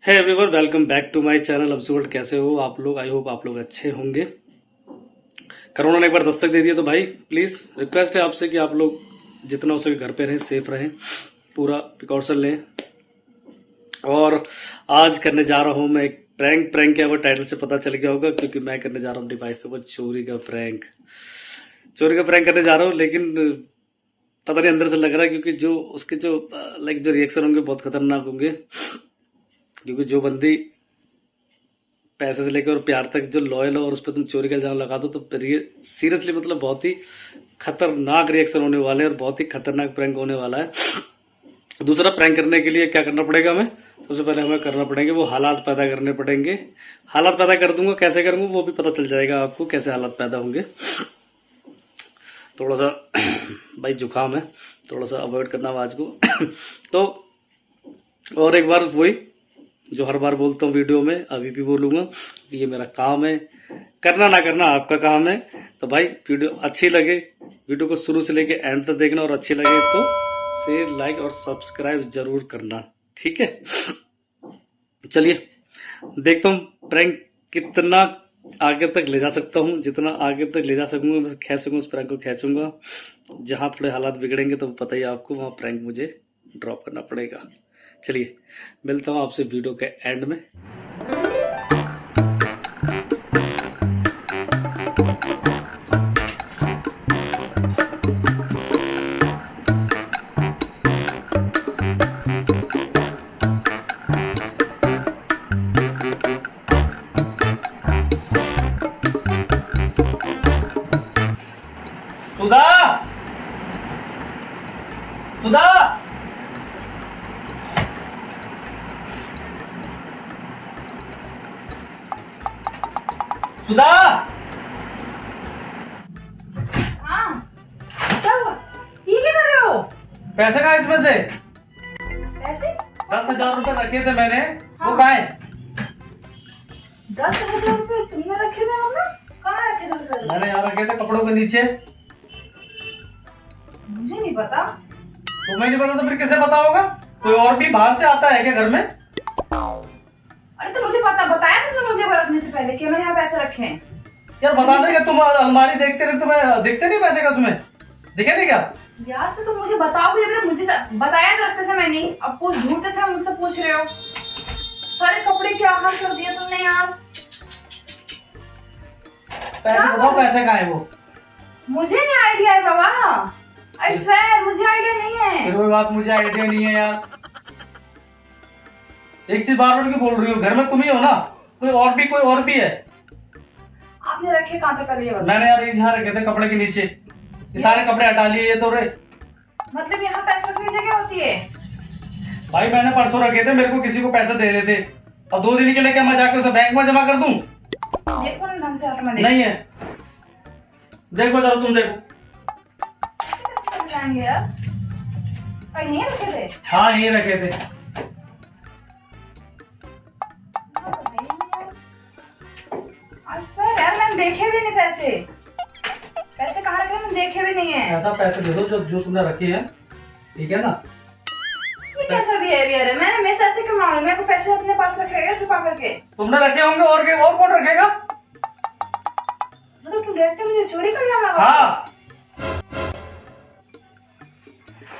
है everyone, welcome back to my channel absolute. कैसे हो आप लोग? आई होप आप लोग अच्छे होंगे। कोरोना ने एक बार दस्तक दे दिया तो भाई प्लीज रिक्वेस्ट है आपसे कि आप लोग जितना हो सके घर पे रहें, सेफ रहें, पूरा प्रिकॉशन लें। और आज करने जा रहा हूं मैं एक प्रैंक। प्रैंक क्या, वो टाइटल से पता चल गया होगा, क्योंकि मैं करने जा रहा हूँ अपनी वाइफ के ऊपर चोरी का प्रैंक। चोरी का प्रैंक करने जा रहा हूँ, लेकिन पता नहीं अंदर से लग रहा है, क्योंकि जो उसके जो जो रिएक्शन होंगे बहुत खतरनाक होंगे। क्योंकि जो बंदी पैसे से लेकर और प्यार तक जो लॉयल हो और उस पर तुम चोरी का इल्जाम लगा दो, तो सीरियसली मतलब बहुत ही खतरनाक रिएक्शन होने वाले हैं और बहुत ही खतरनाक प्रैंक होने वाला है। दूसरा, प्रैंक करने के लिए क्या करना पड़ेगा हमें? सबसे पहले हमें करना पड़ेंगे वो हालात पैदा करने पड़ेंगे। हालात पैदा कर दूंगा, कैसे करूंगा वो भी पता चल जाएगा आपको, कैसे हालात पैदा होंगे। थोड़ा सा भाई जुकाम है, थोड़ा सा अवॉइड करना आवाज को। तो और एक बार वही जो हर बार बोलता हूँ वीडियो में, अभी भी बोलूंगा कि ये मेरा काम है, करना ना करना आपका काम है। तो भाई वीडियो अच्छी लगे, वीडियो को शुरू से लेके एंड तक देखना, और अच्छी लगे तो शेयर, लाइक और सब्सक्राइब जरूर करना, ठीक है? चलिए देखता हूँ प्रैंक कितना आगे तक ले जा सकता हूँ। जितना आगे तक ले जा सकूंगा, मैं खींच सकूँ उस प्रैंक को खींचूंगा। जहां थोड़े हालात बिगड़ेंगे तो पता ही आपको, वहां प्रैंक मुझे ड्रॉप करना पड़ेगा। चलिए मिलता हूँ आपसे वीडियो के एंड में। सुधा, सुधा, सुधा। हाँ, क्या हुआ? ये क्या कर रहे हो? पैसे कहाँ इसमें से? पैसे? 10,000 रुपए रखे थे मैंने, वो हाँ। कहाँ है? 10,000 रुपए तुमने रखे थे? मम्मी कहाँ रखे थे? सर मैंने यहाँ रखे थे कपड़ों के नीचे। मुझे नहीं पता। तुम्हें नहीं पता तो फिर किसे पता होगा? कोई और भी बाहर से आता है क्या घर में? अरे तो मुझे पता, बताया था तुमने मुझे रखने से पहले कि मैंने यहाँ पैसे रखे हैं। यार बता दे कि तुम अलमारी देखते रहे, तुम्हें दिखते नहीं पैसे का उसमें? दिखे नहीं क्या? यार तो तुम मुझे बताओ, ये मुझे बताया था रखते समय नहीं, अब वो झूठे से मुझसे पूछ रहे हो। सारे कपड़े क्या हाल कर दिया तुमने यार। पैसे बताओ, पैसे कहाँ है वो? मुझे नहीं आइडिया है बाबा, आई स्वेयर मुझे आइडिया नहीं है। फिर वो बात मुझे आइडिया नहीं है यार। एक चीज बार बार क्यों बोल रही हो? घर में तुम ही हो ना, कोई और भी है? आपने रखे कहाँ पे पहले ये बताओ। मैंने यार यहाँ रखे थे कपड़े के नीचे, ये सारे कपड़े हटा लिए ये तो रे। मतलब यहाँ पैसे रखने की जगह होती है? भाई मैंने परसों रखे थे, मेरे को किसी को पैसे दे रहे थे, अब 2 दिन के लिए क्या मैं जाके उसे बैंक में जमा कर दूं? देखो ना ढंग से हाथ में नहीं है, देखो जरा तुम देखो। यार कहीं नहीं रखे थे? हाँ यही रखे थे। अच्छा यार मैंने देखे भी नहीं पैसे। पैसे कहाँ रखे मैंने देखे भी नहीं है। ऐसा पैसे दे दो जो तुमने रखे हैं, ठीक है ना? ये कैसा बिहेवियर है? मैंने मेरे से ऐसे क्यों मांगे? मेरे को पैसे अपने पास रखेगा छुपा करके? तुमने रखे होंगे और कौन रखेगा? मतलब तुम डायरेक्ट मुझे चोरी करना लगा? हाँ।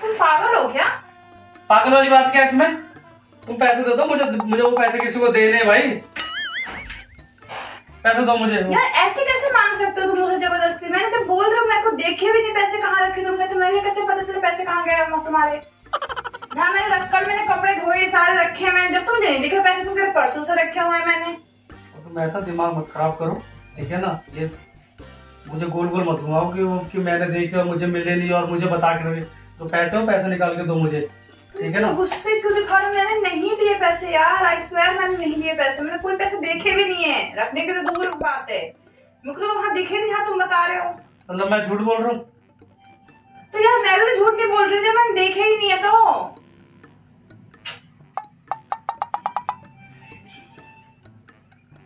तुम पागल हो क्या? पागल वाली बात क्या है इसमें? तुम पैसे दे दो मुझे वो पैसे किसी को देने हैं भाई, पैसे दो मुझे। यार ऐसे कैसे मांग सकते हो तुम मुझे जबरदस्ती? मैंने तो बोल रहा हूँ, मेरे को देखे भी नहीं पैसे कहाँ रखे तुमने, तो मेरे कैसे पता चले पैसे कहाँ गए तुम्हारे? ना कल मैंने कपड़े धोए सारे रखे हैं मैंने, जब तुम नहीं दिखे पैसे तुम परसों से रखे हुए हैं मैंने। तुम ऐसा दिमाग मत खराब करो, ठीक है ना? ये मुझे गोल गोल मत घुमाओ कि मैंने देखे और मुझे मिले नहीं और मुझे बता के तो पैसे हो, पैसे निकाल के दो मुझे, ठीक है ना? गुस्से क्यों दिखा रहे हो? मैंने नहीं दिए पैसे यार, आई स्वेयर मैंने नहीं दिए पैसे। मैंने कोई पैसे देखे भी नहीं है, रखने की तो दूर बात है। मेरे को तो वहाँ दिखे नहीं जहाँ तुम बता रहे हो। मतलब मैं झूठ बोल रहा हूँ? तो यार मैं भी तो झूठ नहीं बोल रही हूँ जब मैंने देखे ही नहीं है तो।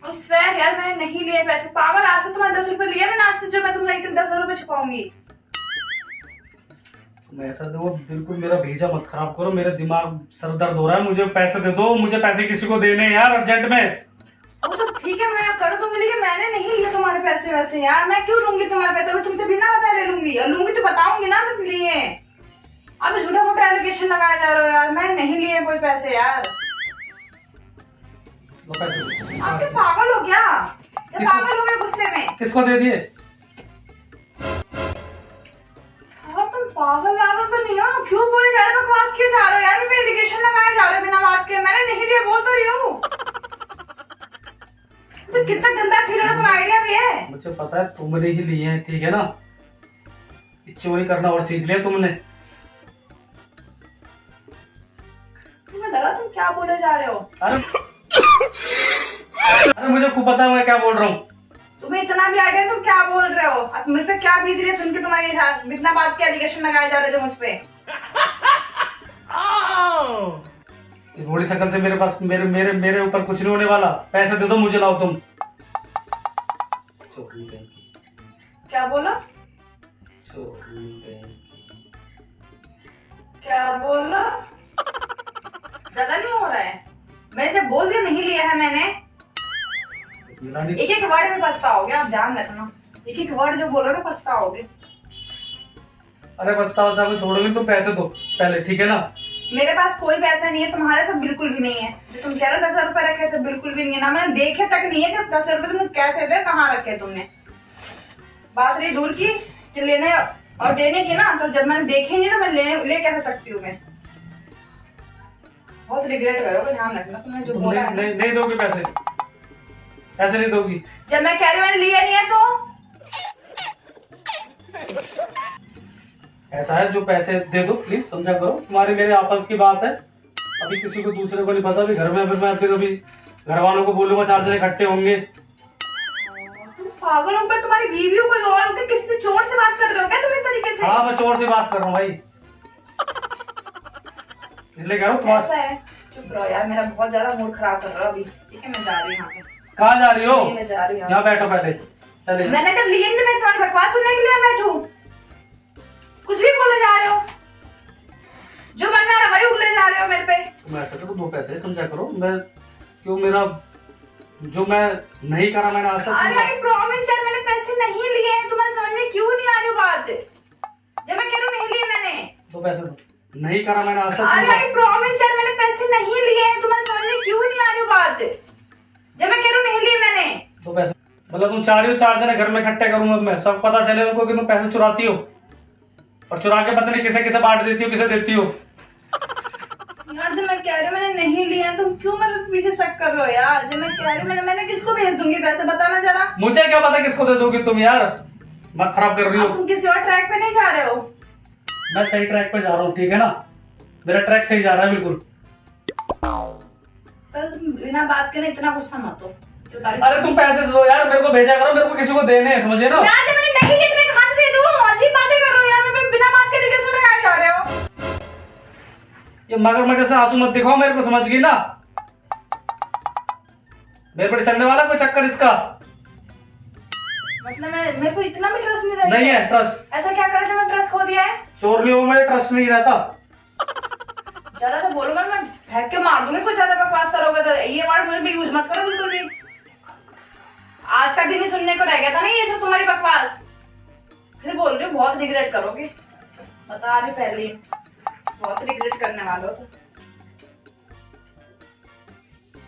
स्वेयर यार मैंने नहीं लिए पैसे। पागल, आज से तुम्हारे 10 रुपए लिए मैंने, आज से जो मैं तुम नहीं 10 रुपए छुपाऊंगी। ऐसा दो, बिल्कुल मेरा भेजा मत खराब करो, मेरा दिमाग सर दर्द हो रहा है। मुझे पैसे दे दो, मुझे पैसे किसी को देने हैं यार अर्जेंट में। वो तो ठीक है, मैं कर दूंगी, लेकिन मैंने नहीं लिए तुम्हारे पैसे वैसे यार। मैं क्यों लूंगी तुम्हारे पैसे? वो तुमसे बिना बताए ले लूंगी, और लूंगी तो बताऊंगी ना तुम लिए। अब झूठा मोटा एलिगेशन लगाया जा रहा हो यार। मैं नहीं लिए कोई पैसे यार। पैसे आप क्या पागल हो क्या? पागल हो गए गुस्से में? किसको दे दिए? तुम पागल वागल तो नहीं हो? क्यों बोले जा रहे हो? बकवास किए जा रहे हो यार। मैं एलिगेशन लगाए जा रहे हो बिना बात के। मैंने नहीं लिया बोल तो रही हूँ। तो कितना गंदा फील हो रहा है, तुम्हें आइडिया भी है? मुझे पता है तुमने ही लिए हैं, ठीक है ना। चोरी करना और सीख लिया तुमने। तुम्हें लगा तुम क्या बोले जा रहे हो? अरे मुझे खूब पता है मैं क्या बोल रहा हूँ। तुम्हें इतना भी आइडिया तुम क्या बोल रहे हो? अब मुझ पे क्या बीत रही है सुन के तुम्हारे इतना बात के एलिगेशन लगाए जा रहे हो मुझ पे। इस बड़ी शक्ल से मेरे पास मेरे मेरे मेरे ऊपर कुछ नहीं होने वाला। पैसे दे दो मुझे, लाओ तुम। क्या बोला? क्या बोला? ज्यादा नहीं हो रहा है? मैंने जब बोल दिया नहीं लिया है मैंने। एक एक वर्ड में पछताओगे, आप ध्यान रखना। एक एक वर्ड जो बोलो ना पछताओगे। अरे पछताओ साहब छोड़ोगे तो पैसे दो पहले, ठीक है ना। मेरे पास कोई पैसा नहीं है, तुम्हारे तो बिल्कुल भी नहीं है। जो तुम कह रहे हो 10 रुपए रखे तो बिल्कुल भी नहीं है ना। मैंने देखे तक नहीं है कि 10 रुपए तुमने कैसे दे, कहाँ रखे तुमने। बात रही दूर की कि लेने और देने की ना, तो जब मैंने देखे नहीं तो मैं ले कैसे सकती हूँ? मैं बहुत रिग्रेट करोगे, ध्यान रखना। तुमने जो बोला है नहीं दोगी पैसे, ऐसे नहीं दोगी। जब मैं कह रही हूँ मैंने लिया नहीं है तो ऐसा है, जो पैसे दे दो प्लीज, समझा करो। तुम्हारी मेरे आपस की बात है, अभी किसी को दूसरे को नहीं पता। अभी घर में फिर अभी घर वालों को बोलूंगा, 4 जने इकट्ठे होंगे। तुम पागल हो गए? तुम्हारी बीवी हो कोई और होगा? किससे चोर से बात कर रहे हो क्या तुम इस तरीके से? हाँ मैं चोर से बात कर रहा हूँ भाई, इसलिए कह रहा हूँ। ऐसा है, चुप रहो यार। मेरा बहुत ज्यादा मूड खराब कर रहा है अभी, ठीक है? मैं जा रही हूँ। कहाँ जा रही हो? मैं जा रही हूँ। यहाँ बैठो पहले। चले मैंने जब लिए तो मैं तुम्हारी बकवास सुनने के लिए बैठूं? कुछ भी बोले जा रहे हो, जो मन में आ रहा है वही उगले जा रहे हो मेरे पे। तुम ऐसा करो, 2 पैसे समझा करो। मैं क्यों, मेरा जो मैं नहीं करा मैंने आज तक। अरे प्रॉमिस यार, मैंने पैसे नहीं लिए हैं। तुम्हारे समझ में क्यों नहीं आ रही बात? जब मैं कह रही हूँ नहीं लिए मैंने। 2 पैसे दो, नहीं करा मैंने आज तक। अरे प्रॉमिस यार, मैंने पैसे नहीं लिए हैं। तुम्हारे समझ में क्यों नहीं आ रही बात? जब मैं कह रही हूँ नहीं लिए मैंने। 2 पैसे मतलब तुम चाह रही हो 4 जने घर में इकट्ठे करूंगा मैं, सब पता चले उनको कि तुम पैसे चुराती हो, और चुरा के पता नहीं किसे किसे बांट देती हो, किसे देती हो। यार जब मैं कह रही हूँ मैंने नहीं लिया, तुम क्यों मेरे पीछे शक कर रहे हो यार? जब मैं कह रही हूँ मैंने किसको भेज दूंगी पैसे, बताना जरा। मुझे क्या पता किसको दे दोगी तुम यार, मत खराब कर रही हो। तुम किसी और ट्रैक पे नहीं जा रहे हो? मैं सही ट्रैक पे जा रहा हूँ, ठीक है ना। मेरा ट्रैक सही जा रहा है बिल्कुल। तुम बिना बात के ना इतना गुस्सा मत हो। अरे तुम पैसे दे दो यार, मेरे को भेजा करो, मेरे को किसी को देने हैं, समझे ना। यार जब मैंने नहीं लिए तो मैं कहां से दे दूं? अजीब बातें कर रहे हो यार। मैं बिना बात के लेके सुन जा रहे हो। ये मगरमच्छ से आंसू मत दिखाओ मेरे को, समझ गई ना। मेरे पर चलने वाला कोई चक्कर इसका मतलब मेरे को इतना भी ट्रस्ट नहीं नहीं है। ट्रस्ट ऐसा क्या कर मैं ट्रस्ट खो दिया है? चोर भी हो, मेरे ट्रस्ट नहीं रहता। जरा तो बोलूंगा मैं फेंक के मार दूंगी। कुछ ज्यादा बकवास करोगे तो ये वर्ड मुझे भी यूज मत करो बिल्कुल भी। आज का दिन ही सुनने को रह गया था ना ये सब तुम्हारी बकवास। फिर बोल रही हो बहुत रिग्रेट करोगे, बता रही पहले ही। बहुत रिग्रेट करने वाले हो तो।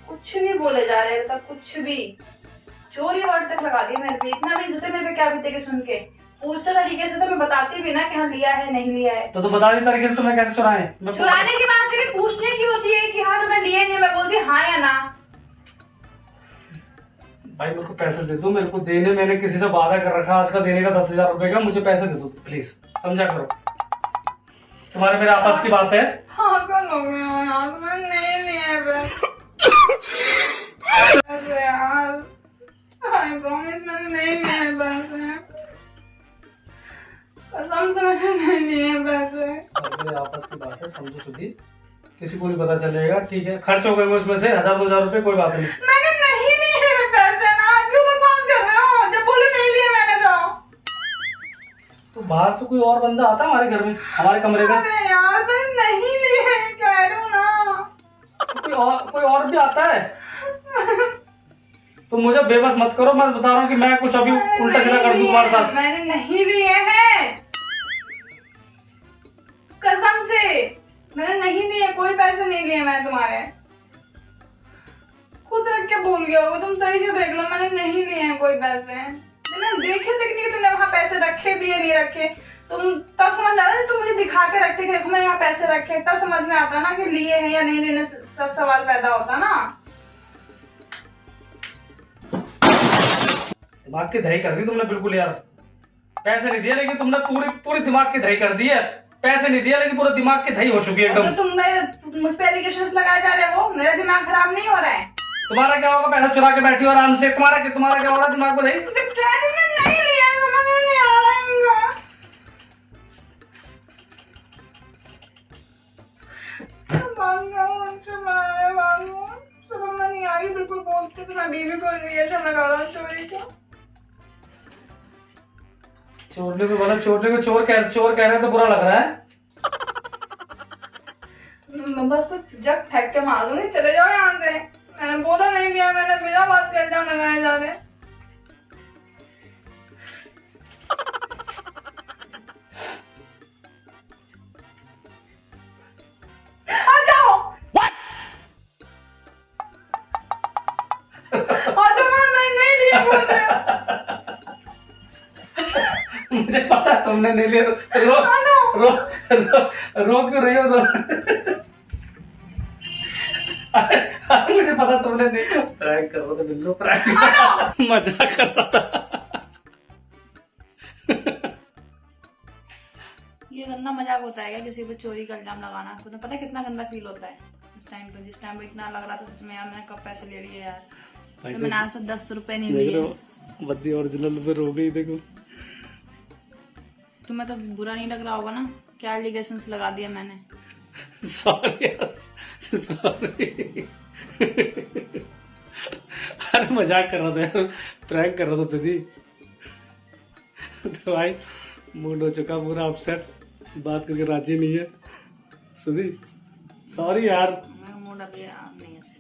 कुछ भी बोले जा रहे थे, कुछ भी चोरी वर्ड तक लगा दिया मेरे पे। इतना भी सोचे मेरे पे क्या बीतेगी सुन के। पूछते तरीके से तो मैं बताती भी ना कि हाँ लिया है नहीं लिया है। तो बता दी तरीके से तुम्हें कैसे चुराए? चुराने की बात करें, पूछने की होती है कि हाँ तुम्हें लिए नहीं। मैं बोलती हाँ या ना। भाई मेरे को पैसे दे दो, मेरे को देने, मैंने किसी से वादा कर रखा आज का देने का 10,000 रुपए का। मुझे पैसे दे दो प्लीज, समझा करो। तुम्हारे मेरे आपस की बात है। हाँ कर लोगे यार, तुम्हें नहीं लिए पैसे यार। आई प्रॉमिस मैंने नहीं लिए पैसे, कसम से मैंने नहीं लिए पैसे। मेरे आपस की बात है, समझो सुधी, किसी को नहीं पता चलेगा, ठीक है। खर्च हो गए उसमें से 1,000-2,000 रुपए, कोई बात नहीं। मैंने नहीं लिए पैसे ना, क्यों बकवास कर रहे हो? जब बोलो नहीं लिए मैंने तो बाहर से कोई और बंदा आता है हमारे घर में, हमारे कमरे में? अरे यार मैंने नहीं लिए, कह रही हूँ ना। कोई और भी आता है? तो मुझे बेबस मत करो, मैं बता रहा हूँ कि मैं कुछ अभी उल्टा सीधा कर दूं तुम्हारे साथ। मैंने नहीं लिए हैं, कसम से मैंने नहीं लिए, कोई पैसे नहीं लिए मैंने तुम्हारे। खुद रख के भूल गया होगा, तुम सही से देख लो, मैंने नहीं लिए हैं कोई पैसे। मैंने देखे तक नहीं तुमने वहां पैसे रखे भी है नहीं रखे, तुम तब समझ आता है, तुम मुझे दिखा के रखते कि देखो मैंने यहाँ पैसे रखे, तब समझ में आता ना कि लिए हैं या नहीं लेने, सब सवाल पैदा होता ना। दिमाग की दही कर दी तुमने बिल्कुल यार। पैसे नहीं दिए लेकिन तुमने पूरी दिमाग की दही कर दी है। पैसे नहीं दिया लेकिन पूरा दिमाग की दही हो चुकी है एकदम। तो तुम मुझ पे एलिगेशंस लगाए जा रहे हो, मेरा दिमाग खराब नहीं हो रहा है। तुम्हारा क्या होगा, पैसा चुरा के बैठी हो आराम से, तुम्हारा क्या हो रहा है दिमाग को दही? नहीं लिया, समझ में नहीं आ रहा है। समझ में नहीं आ रही बिल्कुल, बोलते से मैं बीवी को रिएक्शन लगा रहा हूँ चोरी को। चोरने को बोला, चोरने को चोर कह रहे हैं तो बुरा लग रहा है। बस कुछ जग फेंक के मार दूंगी, चले जाओ यहाँ से। मैंने बोला नहीं दिया, मैंने बिना बात के इल्जाम लगाए जा रहे। आ जाओ। मैं नहीं लिया बोल रहे हो। मुझे पता है तुमने नहीं लिया। रो क्यों रही हो? मुझे पता तुमने नहीं। प्रैंक कर रहा था बिल्लू, प्रैंक मजाक कर रहा था। ये गंदा मजाक होता है क्या किसी पे चोरी का इल्जाम लगाना? आपको तो पता है कितना गंदा फील होता है इस टाइम पे, जिस टाइम पे इतना लग रहा था सच में यार मैंने कब पैसे ले लिए यार। तो मैंने आज से 10 रुपए नहीं लिए। बद्दी ओरिजिनल पे रो गई देखो। तुम्हें तो बुरा नहीं लग रहा होगा ना, क्या एलिगेशंस लगा दिया मैंने। सॉरी। अरे मजाक कर रहा था यार, प्रैंक कर रहा था तुझी। तो भाई मूड हो चुका पूरा अपसेट, बात करके राजी नहीं है सुधी। सॉरी यार, मूड अभी नहीं है सही।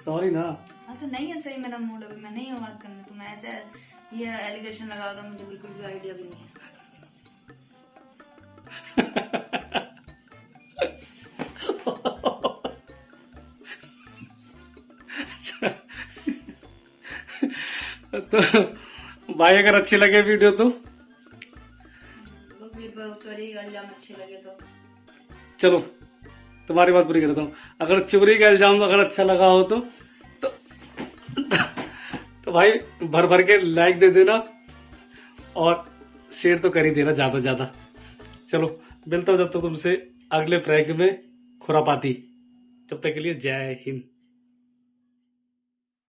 सॉरी ना। हाँ तो नहीं है सही मेरा मूड अभी, मैं नहीं हूँ बात करने। तुम ऐसे ये एलिगेशन लगा दो, मुझे बिल्कुल भी आइडिया भी नहीं है। तो भाई अगर अच्छी लगे वीडियो तो चोरी का इल्जाम अच्छे लगे तो चलो तुम्हारी बात पूरी करता हूँ। अगर चोरी का इल्जाम अगर अच्छा लगा हो तो भाई भर भर के लाइक दे देना और शेयर तो कर ही देना ज्यादा ज्यादा। चलो मिलता हूँ जब तक तुमसे अगले प्रैंक में खुरापाती। जब तक के लिए जय हिंद।